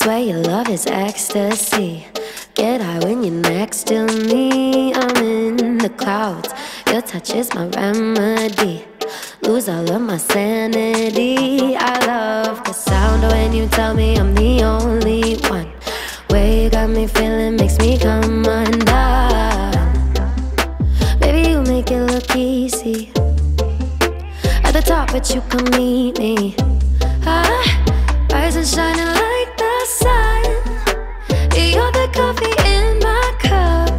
Swear your love is ecstasy. Get high when you're next to me. I'm in the clouds. Your touch is my remedy. Lose all of my sanity. I love the sound when you tell me I'm the only one. Way you got me feeling makes me come undone. Baby, you make it look easy. At the top, but you come meet me. Rise and shining like the sun. You're the coffee in my cup.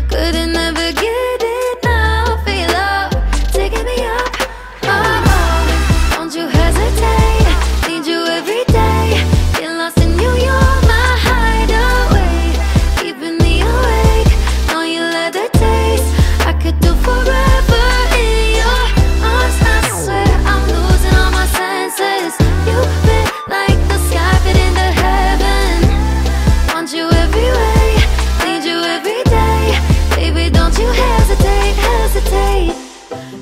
Couldn't never get enough of your love, taking me up. Oh, don't you hesitate. Need you every day. Get lost in you, you're my hideaway. Keeping me awake. Know you love the taste. I could do forever in your arms. I swear I'm losing all my senses. You fit like the sky fit into heaven. Want you every way, need you every day. Baby, don't you hesitate, hesitate.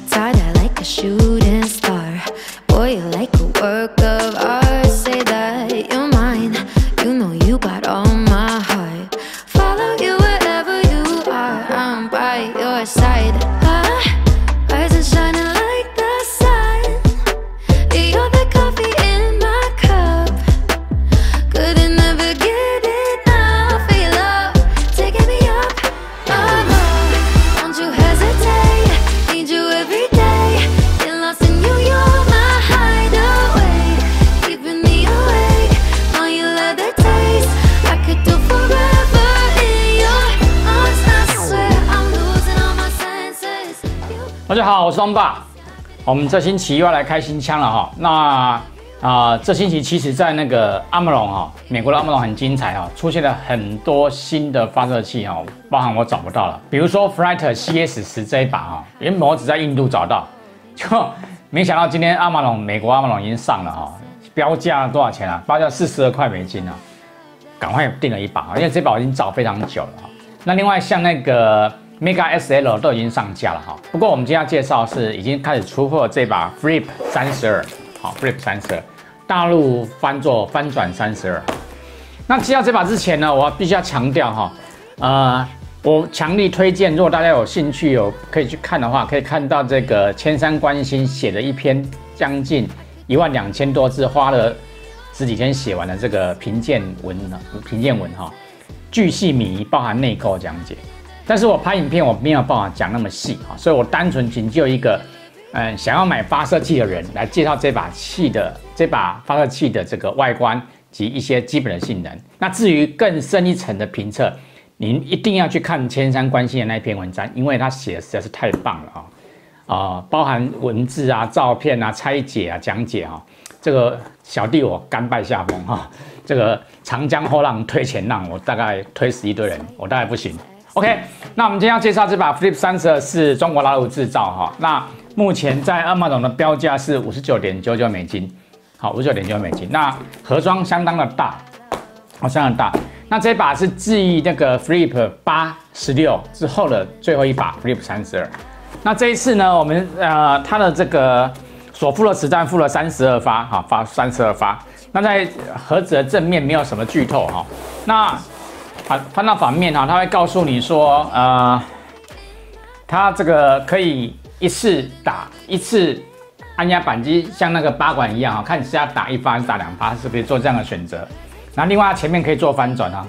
Tie-dye like a shooting star. Boy, you're like a work of art. Say that you're mine. You know you got all my heart. Follow you wherever you are. I'm by your side. Rise and shining like the sun. You're the coffee in my cup. Couldn't never get enough of your love, taking me up. Oh, don't you hesitate. Need you every day. Get lost in you, you're my hideaway. Keeping me awake. Know you love the taste. I could do forever in your arms. I swear I'm losing all my senses. 大家好，我是东爸。我们这星期又要来开新枪了哈。那这星期其实在那个阿姆隆哈，美国的阿姆隆很精彩哈，出现了很多新的发射器哈，包含我找不到了，比如说 Flight CS10这一把哈，原本我只在印度找到，就没想到今天美国阿姆隆已经上了哈，标价多少钱啊？标价42块美金啊，赶快订了一把，因为这把我已经找非常久了哈。那另外像那个 Mega SL 都已经上架了哈，不过我们今天要介绍是已经开始出货这把 Flip 32，好 Flip 32，大陆翻作翻转32。那介绍这把之前呢，我必须要强调哈，我强力推荐，如果大家有兴趣可以去看的话，可以看到这个千山观星写的一篇将近12000多字，花了10几天写完的这个评鉴文哈，巨细靡遗，包含内构讲解。但是我拍影片我没有办法讲那么细哈，所以我单纯仅就一个想要买发射器的人来介绍这把发射器的这个外观及一些基本的性能。那至于更深一层的评测，您一定要去看千山观星的那篇文章，因为他写的实在是太棒了包含文字啊、照片啊、拆解啊、讲解啊，这个小弟我甘拜下风哈。这个长江后浪推前浪，我大概推死一堆人，我大概不行。OK， 那我们今天要介绍这把 Flip 32是中国大陆制造哈。那目前在Amazon的标价是59.99美金，好，59.99美金。那盒装相当的大，相当的大。那这把是继那个 Flip 816之后的最后一把 Flip 32。那这一次呢，我们它的这个所附的子弹附了32发，哈，发32发。那在盒子的正面没有什么剧透哈。那翻到反面哈，它会告诉你说，它这个可以一次按压扳机，像那个八管一样哈，看你是要打1发还是打2发，是可以做这样的选择。那另外前面可以做翻转哈，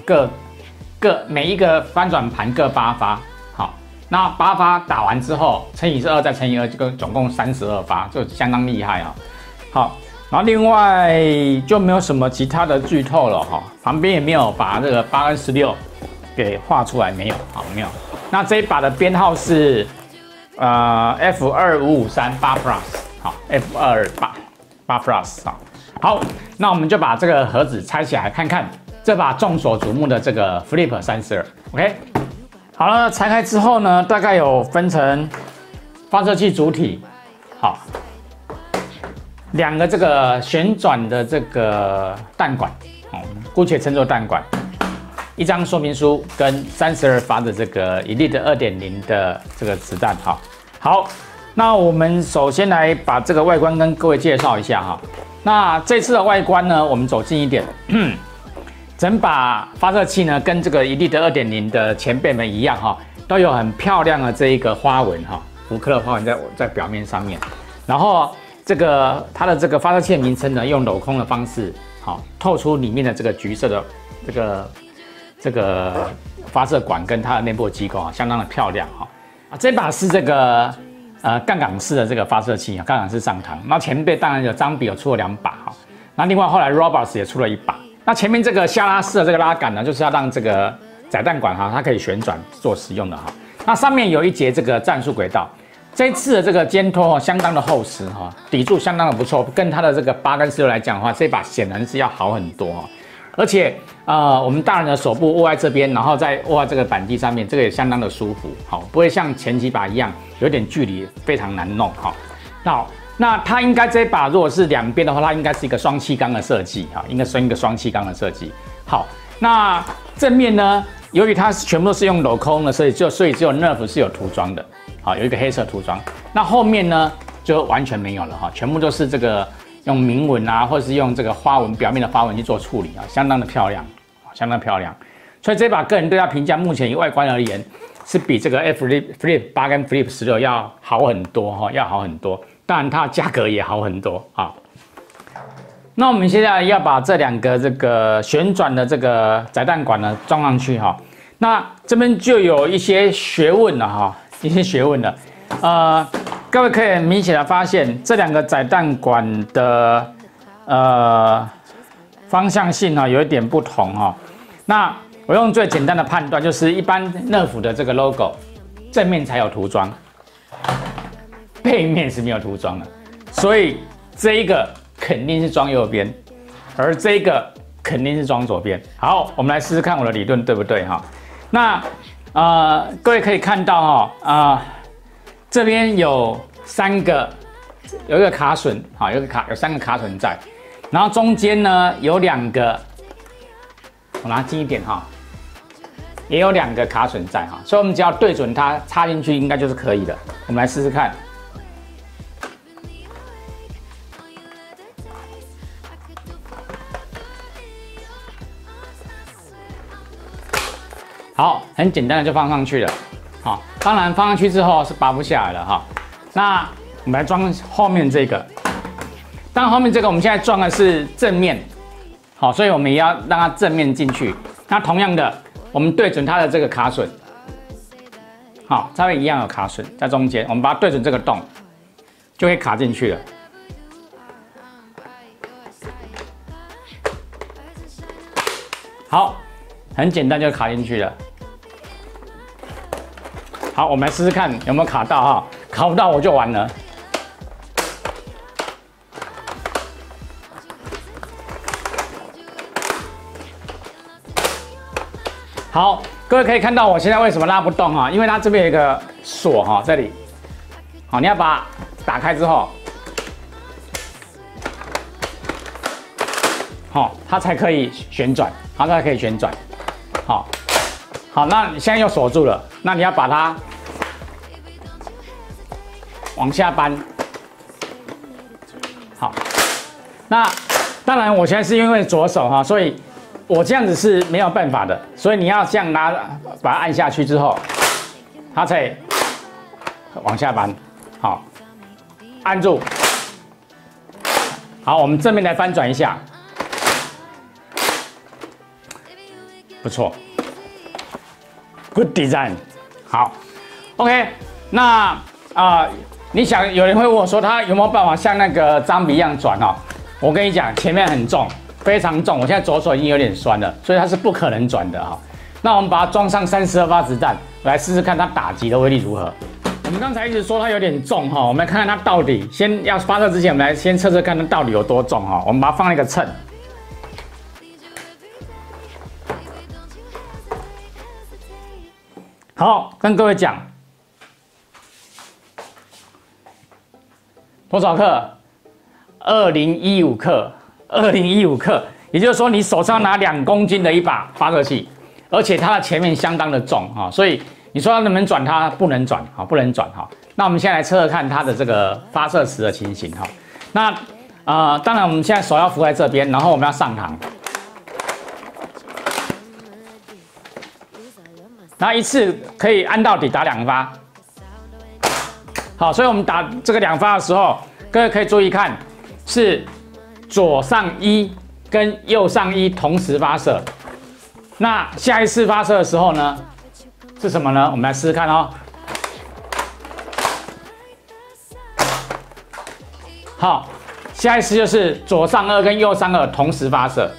每一个翻转盘各8发，好，那8发打完之后乘以2再乘以2，这个总共32发，就相当厉害啊。好。然后另外就没有什么其他的剧透了哈，旁边也没有把这个8跟16给画出来，没有，好，没有。那这一把的编号是F25538 Plus， 好 ，F228 Plus， 好，那我们就把这个盒子拆起来看看这把众所瞩目的这个 Flip 32，OK， 好了，拆开之后呢，大概有分成发射器主体，好。2个这个旋转的这个弹管，姑且称作弹管，一张说明书跟32发的这个Elite 2.0的这个子弹，好，那我们首先来把这个外观跟各位介绍一下哈。那这次的外观呢，我们走近一点，整把发射器呢，跟这个Elite 2.0的前辈们一样哈，都有很漂亮的这一个花纹哈，复刻的花纹在表面上面。然后它的这个发射器的名称呢，用镂空的方式，好透出里面的这个橘色的这个发射管跟它的内部机构啊，相当的漂亮哈。这把是这个杠杆式的这个发射器啊，杠杆式上膛。那前辈当然有张比有出了2把哈，那另外后来 Robots 也出了1把。那前面这个下拉式的这个拉杆呢，就是要让这个载弹管哈，它可以旋转做使用的哈。那上面有一节这个战术轨道，这一次的这个肩托相当的厚实哈，底柱相当的不错，跟它的这个8跟16来讲的话，这把显然是要好很多哈。而且我们大人的手部握在这边，然后再握在这个扳机上面，这个也相当的舒服，好，不会像前几把一样有点距离，非常难弄哈。那它应该这一把如果是2边的话，它应该是一个双气缸的设计哈，应该是一个双气缸的设计。好，那正面呢，由于它全部都是用镂空的设计，所以只有 Nerf 是有涂装的，好，有一个黑色涂装。那后面呢就完全没有了哈，全部都是这个用铭文啊，或者是用这个花纹表面的花纹去做处理啊，相当的漂亮，相当漂亮。所以这把个人对它评价，目前以外观而言，是比这个 Flip 8跟 Flip 16要好很多哈，要好很多。当然它的价格也好很多啊。那我们现在要把这2个这个旋转的这个载弹管呢装上去哈。那这边就有一些学问了哈，一些学问了。各位可以明显的发现，这2个载弹管的方向性有一点不同哈。那我用最简单的判断，就是一般Nerf的这个 logo 正面才有涂装，背面是没有涂装的，所以这一个肯定是装右边，而这个肯定是装左边。好，我们来试试看我的理论对不对哈？那各位可以看到这边有3个，有一个卡榫，好，有3个卡榫在，然后中间呢有2个，我拿近一点哈，也有2个卡榫在哈，所以我们只要对准它插进去，应该就是可以的。我们来试试看。好，很简单的就放上去了。好，当然放上去之后是拔不下来了哈。那我们来装后面这个，当然后面这个我们现在装的是正面，好，所以我们也要让它正面进去。那同样的，我们对准它的这个卡榫，好，它会一样有卡榫在中间，我们把它对准这个洞，就可以卡进去了。好，很简单就卡进去了。好，我们来试试看有没有卡到哈，卡不到我就完了。好，各位可以看到我现在为什么拉不动哈，因为它这边有一个锁哈，这里，好，你要把它打开之后，好，它才可以旋转，好，它才可以旋转，好，好，那你现在又锁住了，那你要把它往下扳，好，那当然我现在是因为左手哈，所以我这样子是没有办法的，所以你要这样拿，把它按下去之后，它才往下扳，好，按住，好，我们正面来翻转一下，不错 ，Good design， 好 ，OK， 那你想有人会问我说，他有没有办法像那个张比一样转哦？我跟你讲，前面很重，非常重，我现在左手已经有点酸了，所以它是不可能转的哈。那我们把它装上32发子弹，来试试看它打击的威力如何。我们刚才一直说它有点重哈，我们来看看它到底，先要发射之前，我们来先测测看它到底有多重哈。我们把它放在一个秤。好，跟各位讲，多少克？2015克，2015克，也就是说你手上拿2公斤的一把发射器，而且它的前面相当的重哈，所以你说它能不能转？它不能转，哈，不能转哈。那我们现在来测测看它的这个发射时的情形哈。那当然我们现在手要扶在这边，然后我们要上膛，然后一次可以按到底打2发。好，所以我们打这个2发的时候，各位可以注意看，是左上1跟右上1同时发射。那下一次发射的时候呢，是什么呢？我们来试试看哦。好，下一次就是左上2跟右上2同时发射。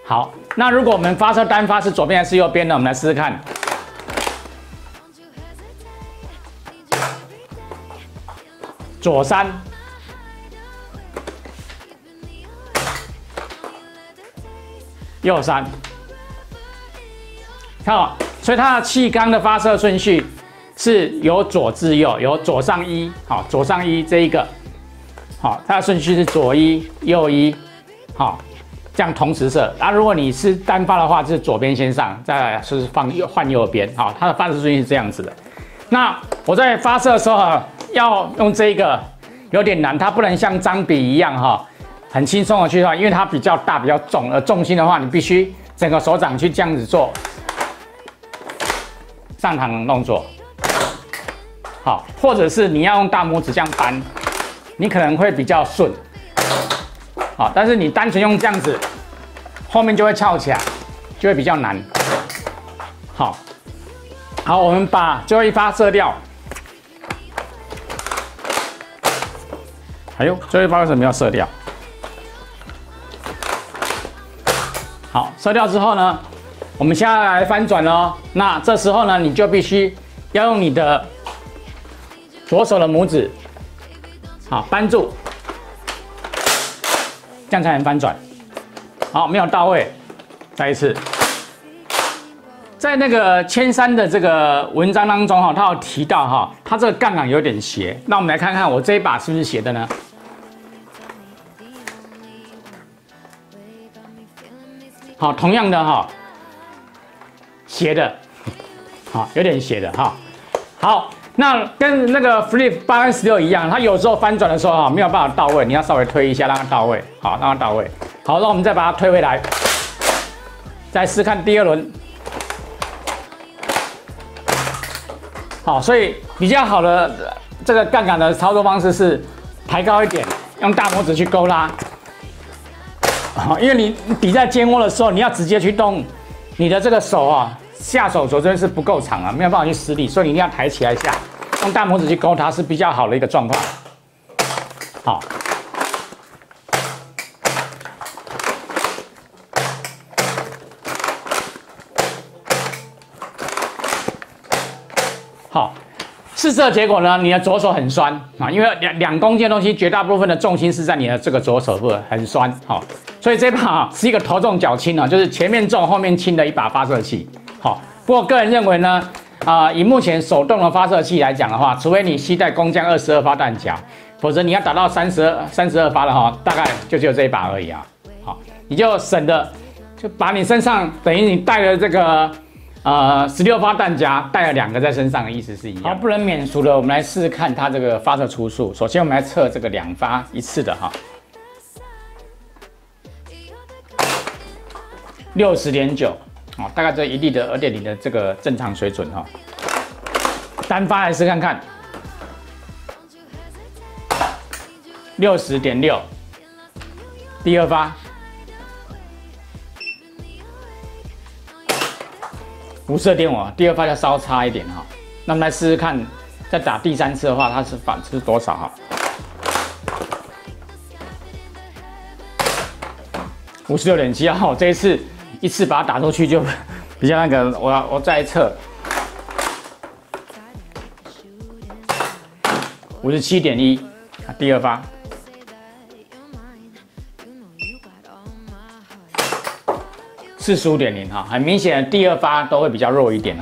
好，那如果我们发射单发是左边还是右边呢？我们来试试看。左3，右3，看哦，所以它的气缸的发射顺序是由左至右，由左上1，好，左上1这一个，好，它的顺序是左1右1，好，这样同时射。如果你是单发的话，是左边先上，再来是换右边，好，它的发射顺序是这样子的。那我在发射的时候要用这个有点难，它不能像张笔一样很轻松的去因为它比较大比较重，而重心的话你必须整个手掌去这样子做上膛的动作，好，或者是你要用大拇指这样扳，你可能会比较顺，好，但是你单纯用这样子，后面就会翘起来，就会比较难。好，我们把最后一发射掉。哎呦，最后一发为什么要射掉？好，射掉之后呢，我们现在来翻转哦。那这时候呢，你就必须要用你的左手的拇指，好，扳住，这样才能翻转。好，没有到位，再一次。在那个千山的这个文章当中他有提到它这个杠杆有点斜。那我们来看看我这一把是不是斜的呢？好，同样的斜的，好，有点斜的好，那跟那个 Flip 8跟16一样，它有时候翻转的时候没有办法到位，你要稍微推一下让它到位，好，让它到位。好，那我们再把它推回来，再试看第2轮。好，所以比较好的这个杠杆的操作方式是抬高一点，用大拇指去勾拉。好，因为你抵在肩窝的时候，你要直接去动你的这个手下手手这边是不够长没有办法去施力，所以你一定要抬起来一下，用大拇指去勾它是比较好的一个状况。好。好，试射结果呢，你的左手很酸因为2公斤的东西，绝大部分的重心是在你的这个左手部，很酸所以这把是一个头重脚轻就是前面重后面轻的一把发射器。不过个人认为呢，以目前手动的发射器来讲的话，除非你携带工匠22发弹夹，否则你要打到32发的大概就只有这一把而已好，你就省的，就把你身上等于你带了这个。16发弹夹带了2个在身上的意思是一样。好，不能免俗的，我们来试试看它这个发射初速。首先我们来测这个2发一次的60.9，大概这1粒的2.0的这个正常水准单发来试看看，60.6，第2发。52.5，第2发就稍差一点那我们来试试看，再打第3次的话，它是多少56.7这一次一次把它打出去就比较那个，我再测57.1，第2发。45.0很明显的第2发都会比较弱一点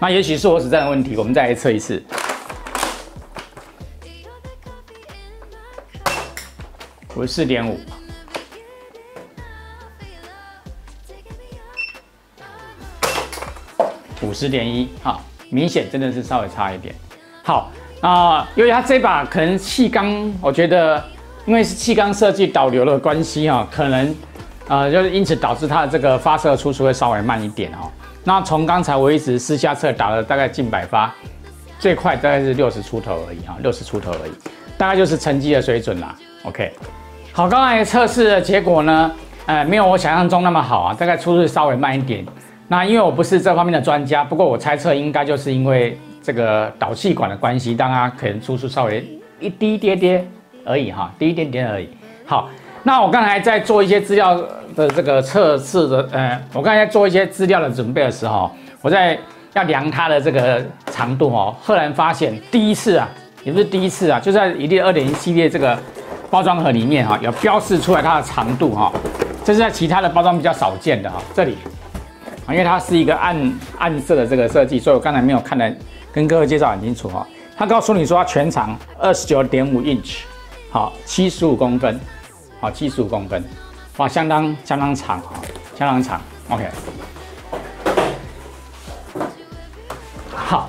那也许是我实战的问题，我们再来测一次。54.5， 50.1，明显真的是稍微差一点。好由于它这把可能气缸，我觉得因为是气缸设计导流的关系可能就是因此导致它的这个发射初速会稍微慢一点那从刚才我一直私下测打了大概近100发，最快大概是60出头而已哈，60出头而已，大概就是成绩的水准啦。OK， 好，刚才测试的结果呢，没有我想象中那么好啊，大概出入稍微慢一点。那因为我不是这方面的专家，不过我猜测应该就是因为这个导气管的关系，让它可能出速稍微低一点点而已哈，低一点点而已。好，那我刚才在做一些资料的这个测试的，我刚才在做一些资料的准备的时候，我在要量它的这个长度哦，赫然发现第一次啊，也不是第一次啊，就在一列2.0系列这个包装盒里面哈，有标示出来它的长度哈，这是在其他的包装比较少见的哈，这里。因为它是一个暗色的这个设计，所以我刚才没有看得跟各位介绍很清楚哈。它告诉你说它全长29.5 inch， 好，75公分，好，75公分，哇，相当长哈，相当长。OK， 好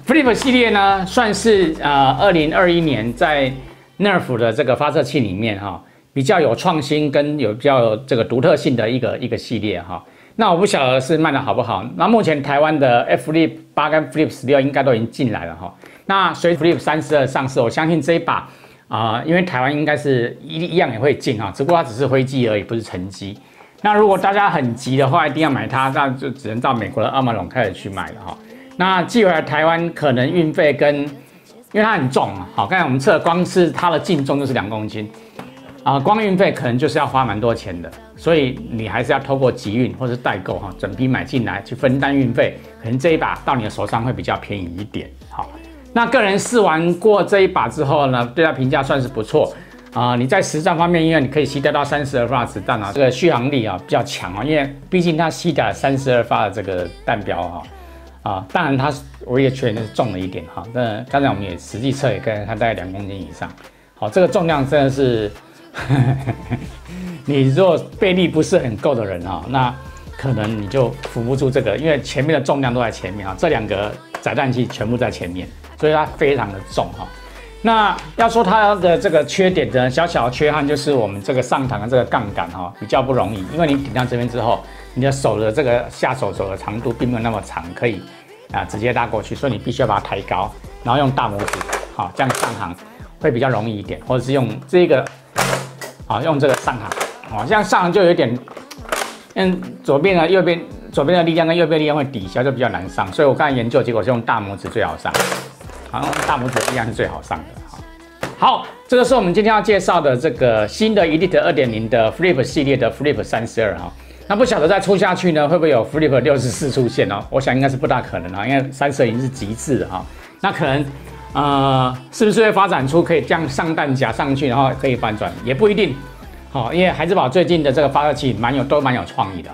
，Flip 系列呢，算是2021年在 Nerf 的这个发射器里面哈，比较有创新跟比较有这个独特性的一个系列哈。那我不晓得是卖的好不好。那目前台湾的 Flip 8跟 Flip 16应该都已经进来了哈。那随 Flip 32上市，我相信这一把因为台湾应该是一样也会进哈，只不过它只是灰机而已，不是成机。那如果大家很急的话，一定要买它，那就只能到美国的Amalon开始去买了哈。那寄回来台湾可能运费跟，因为它很重嘛，好，刚才我们测光是它的净重就是2公斤。光运费可能就是要花蛮多钱的，所以你还是要透过集运或是代购哈，整批买进来去分担运费，可能这一把到你的手上会比较便宜一点。好，那个人试完过这一把之后呢，对它评价算是不错你在实战方面，因为你可以携带到32发子弹这个续航力比较强因为毕竟它携带了32发的这个弹标当然它唯一的缺点是重了一点哈。那刚才我们也实际测也看它大概2公斤以上，好，这个重量真的是。你如果背力不是很够的人那可能你就扶不住这个，因为前面的重量都在前面这2个载弹器全部在前面，所以它非常的重那要说它的这个缺点的小小的缺憾，就是我们这个上膛的这个杠杆比较不容易，因为你顶到这边之后，你的手的这个下手肘的长度并没有那么长，可以直接拉过去，所以你必须要把它抬高，然后用大拇指这样上膛会比较容易一点，或者是用这个。用这个上膛，这样上膛就有点，左边的力量跟右边的力量会抵消，就比较难上。所以我刚才研究的结果是用大拇指最好上，用大拇指的力量是最好上的。好，这个是我们今天要介绍的这个新的 Elite 2.0的 Flip 系列的 Flip 32那不晓得再出下去呢，会不会有 Flip 64出现我想应该是不大可能因为32已经是极致了那可能。是不是会发展出可以这样上弹夹上去，然后可以翻转，也不一定。因为孩之宝最近的这个发射器都蛮有创意的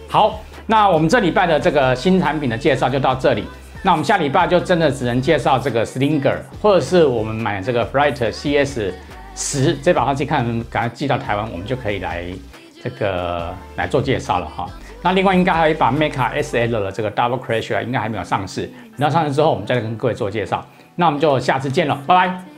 好，那我们这礼拜的这个新产品的介绍就到这里。那我们下礼拜就真的只能介绍这个 Slinger， 或者是我们买这个 Flight CS10这把发射器，看赶快寄到台湾，我们就可以来做介绍了那另外应该还有一把 Mecha SL 的这个 Double Crash 应该还没有上市，等到上市之后，我们再跟各位做介绍。那我们就下次见了，拜拜。